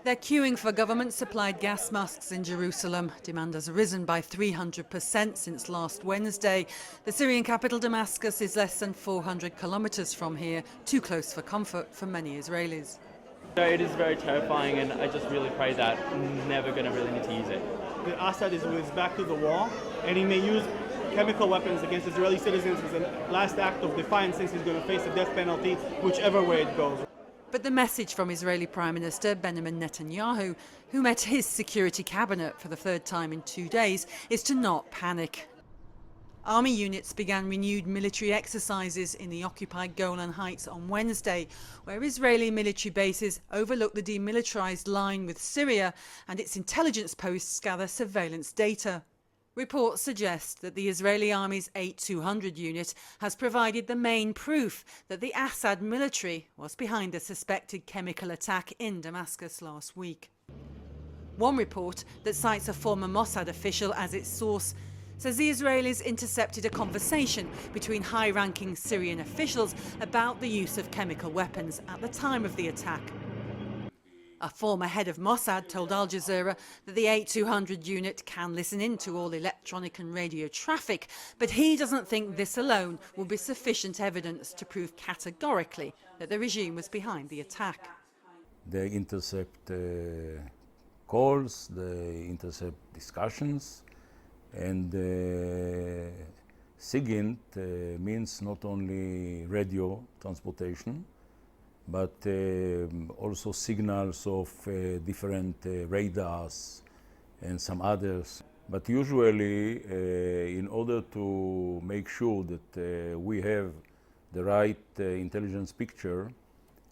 They're queuing for government-supplied gas masks in Jerusalem. Demand has risen by 300% since last Wednesday. The Syrian capital, Damascus, is less than 400 kilometres from here, too close for comfort for many Israelis. It is very terrifying, and I just really pray that I'm never going to really need to use it. The Assad is with his back to the wall, and he may use chemical weapons against Israeli citizens as a last act of defiance, since he's going to face a death penalty whichever way it goes. But the message from Israeli Prime Minister Benjamin Netanyahu, who met his security cabinet for the third time in 2 days, is to not panic. Army units began renewed military exercises in the occupied Golan Heights on Wednesday, where Israeli military bases overlook the demilitarized line with Syria, and its intelligence posts gather surveillance data. Reports suggest that the Israeli Army's 8200 unit has provided the main proof that the Assad military was behind a suspected chemical attack in Damascus last week. One report that cites a former Mossad official as its source says the Israelis intercepted a conversation between high-ranking Syrian officials about the use of chemical weapons at the time of the attack. A former head of Mossad told Al Jazeera that the 8200 unit can listen in to all electronic and radio traffic, but he doesn't think this alone will be sufficient evidence to prove categorically that the regime was behind the attack. They intercept calls, they intercept discussions, and SIGINT means not only radio transportation, but also signals of different radars and some others. But usually, in order to make sure that we have the right intelligence picture,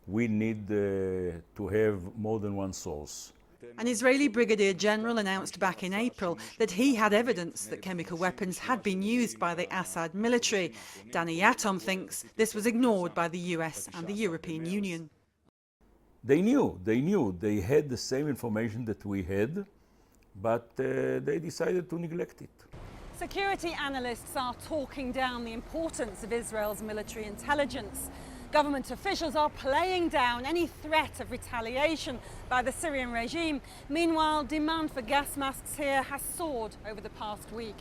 we need to have more than one source. An Israeli brigadier general announced back in April that he had evidence that chemical weapons had been used by the Assad military. Danny Yatom thinks this was ignored by the US and the European Union. They knew. They had the same information that we had, but they decided to neglect it. Security analysts are talking down the importance of Israel's military intelligence. Government officials are playing down any threat of retaliation by the Syrian regime. Meanwhile, demand for gas masks here has soared over the past week.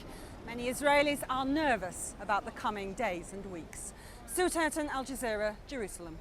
Many Israelis are nervous about the coming days and weeks. Turton, Al Jazeera, Jerusalem.